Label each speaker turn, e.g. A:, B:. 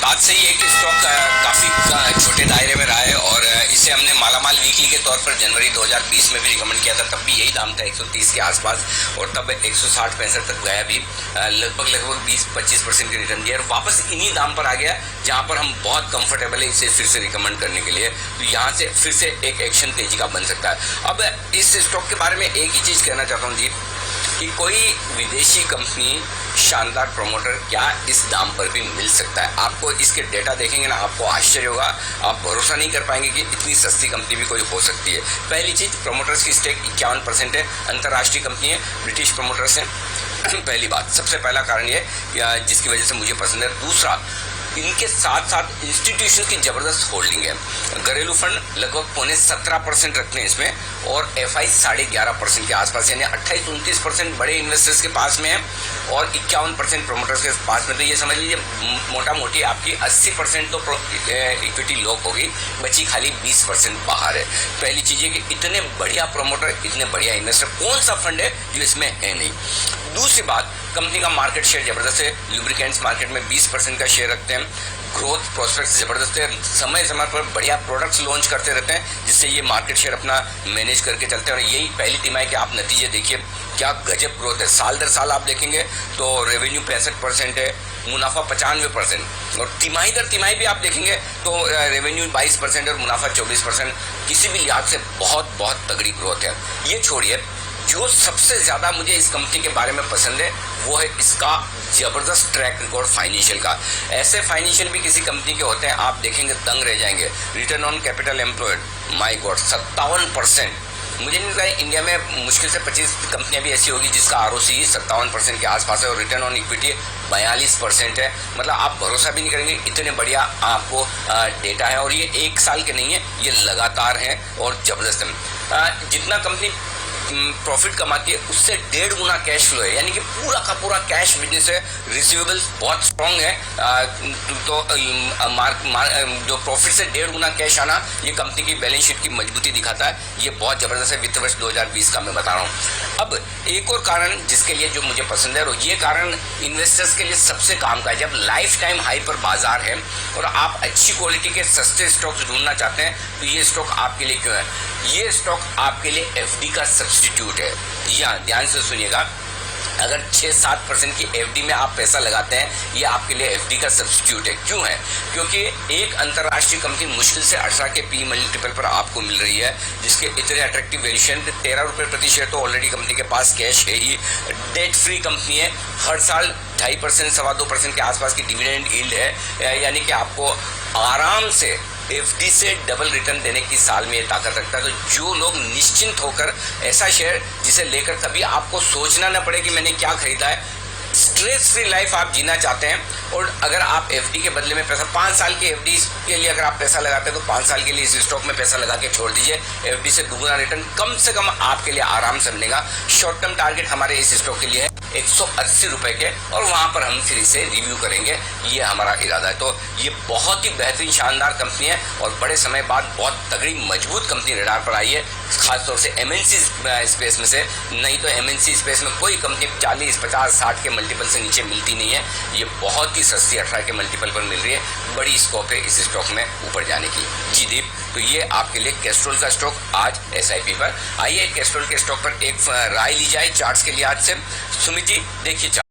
A: बात सही है कि स्टॉक काफ़ी छोटे दायरे में रहा है और इसे हमने मालामाल वीकली के तौर पर जनवरी 2020 में भी रिकमेंड किया था। तब भी यही दाम था 130 के आसपास और तब 160-65 तक गया भी। लगभग 20-25% की रिटर्न दिया और वापस इन्हीं दाम पर आ गया जहां पर हम बहुत कंफर्टेबल है इसे फिर से रिकमेंड करने के लिए। तो यहाँ से फिर से एक एक्शन तेजी का बन सकता है। अब इस स्टॉक के बारे में एक ही चीज़ कहना चाहता हूँ जी कि कोई विदेशी कंपनी शानदार प्रमोटर क्या इस दाम पर भी मिल सकता है। आपको इसके डेटा देखेंगे ना, आपको आश्चर्य होगा। आप भरोसा नहीं कर पाएंगे कि इतनी सस्ती कंपनी भी कोई हो सकती है। पहली चीज़, प्रमोटर्स की स्टेक 51% है, अंतर्राष्ट्रीय कंपनी है, ब्रिटिश प्रमोटर्स हैं। पहली बात, सबसे पहला कारण ये जिसकी वजह से मुझे पसंद है। दूसरा, इनके साथ साथ इंस्टीट्यूशन की ज़बरदस्त होल्डिंग है। घरेलू फंड लगभग 17.5% रखते हैं इसमें और FI 11.5% के आसपास, यानी 28-29% बड़े इन्वेस्टर्स के पास में है और 51% प्रोमोटर्स के पास में। तो ये समझ लीजिए मोटा मोटी आपकी 80% तो इक्विटी लॉक होगी, बची खाली 20% बाहर है। पहली चीज़ है कि इतने बढ़िया प्रोमोटर, इतने बढ़िया इन्वेस्टर कौन सा फंड है जो इसमें है नहीं। दूसरी बात, कंपनी का मार्केट शेयर ज़बरदस्त है। लुब्रिकेंट्स मार्केट में 20% का शेयर रखते हैं। ग्रोथ प्रोस्पेक्ट्स ज़बरदस्त है। समय समय पर बढ़िया प्रोडक्ट्स लॉन्च करते रहते हैं जिससे ये मार्केट शेयर अपना मैनेज करके चलते हैं। और यही पहली तिमाही के आप नतीजे देखिए, क्या गजब ग्रोथ है। साल दर साल आप देखेंगे तो रेवेन्यू 65% है, मुनाफा 95%, और तिमाही दर तिमाही भी आप देखेंगे तो रेवेन्यू 22% और मुनाफा 24%। किसी भी लिहाज से बहुत बहुत तगड़ी ग्रोथ है। ये छोड़िए, जो सबसे ज़्यादा मुझे इस कंपनी के बारे में पसंद है वो है इसका ज़बरदस्त ट्रैक रिकॉर्ड फाइनेंशियल का। ऐसे फाइनेंशियल भी किसी कंपनी के होते हैं, आप देखेंगे दंग रह जाएंगे। Return on capital employed, my God, 57%। मुझे नहीं लगता है इंडिया में मुश्किल से 25 कंपनियां भी ऐसी होगी जिसका ROCE 57% के आसपास है और रिटर्न ऑन इक्विटी 42% है। मतलब आप भरोसा भी नहीं करेंगे, इतने बढ़िया आपको डेटा है। और ये एक साल के नहीं है, ये लगातार हैं और ज़बरदस्त है। जितना कंपनी प्रॉफिट कमाती है उससे 1.5 गुना कैश फ्लो है, यानी कि पूरा का पूरा कैश बिजनेस है। रिसीवेबल्स बहुत स्ट्रॉन्ग है। तो जो प्रॉफिट से 1.5 गुना कैश आना, ये कंपनी की बैलेंस शीट की मजबूती दिखाता है। ये बहुत ज़बरदस्त है। वित्त वर्ष 2020 का मैं बता रहा हूँ। अब एक और कारण जिसके लिए जो मुझे पसंद है, और ये कारण इन्वेस्टर्स के लिए सबसे काम का है। जब लाइफ टाइम हाई पर बाजार है और आप अच्छी क्वालिटी के सस्ते स्टॉक्स ढूंढना चाहते हैं तो ये स्टॉक आपके लिए क्यों है? ये स्टॉक आपके लिए FD का सब्स्टिट्यूट है। यहाँ ध्यान से सुनिएगा, अगर 6-7% की FD में आप पैसा लगाते हैं, ये आपके लिए FD का सब्स्टिट्यूट है। क्यों है? क्योंकि एक अंतर्राष्ट्रीय कंपनी मुश्किल से 18 के P मल्टीपल पर आपको मिल रही है, जिसके इतने अट्रैक्टिव वैल्यूएशन, 13 रुपये प्रति शेयर तो ऑलरेडी कंपनी के पास कैश है ही। डेट फ्री कंपनी है, हर साल 2.5% 2.25% के आसपास की डिविडेंड यील्ड है, यानी कि आपको आराम से FD से डबल रिटर्न देने की साल में ये ताकत रखता है। तो जो लोग निश्चिंत होकर ऐसा शेयर जिसे लेकर कभी आपको सोचना न पड़े कि मैंने क्या खरीदा है, स्ट्रेस फ्री लाइफ आप जीना चाहते हैं, और अगर आप FD के बदले में पैसा 5 साल की FD के लिए अगर आप पैसा लगाते हैं तो 5 साल के लिए इस स्टॉक में पैसा लगा के छोड़ दीजिए। FD से दुगुना रिटर्न कम से कम आपके लिए आराम से मिलेगा। शॉर्ट टर्म टारगेट हमारे इस स्टॉक के लिए है 180 रुपये के, और वहाँ पर हम फिर इसे रिव्यू करेंगे, ये हमारा इरादा है। तो ये बहुत ही बेहतरीन शानदार कंपनी है और बड़े समय बाद बहुत तगड़ी मजबूत कंपनी रडार पर आई है, खासतौर से MNC स्पेस में से। नहीं तो MNC स्पेस में कोई कंपनी 40, 50, 60 के मल्टीपल से नीचे मिलती नहीं है। ये बहुत ही सस्ती 18 के मल्टीपल पर मिल रही है। बड़ी स्कोप है इस स्टॉक में ऊपर जाने की। जी दीप, तो ये आपके लिए कैस्ट्रोल का स्टॉक आज SIP पर। आइए कैस्ट्रोल के स्टॉक पर एक राय ली जाए चार्ट्स के लिहाज से। सुमित जी देखिए।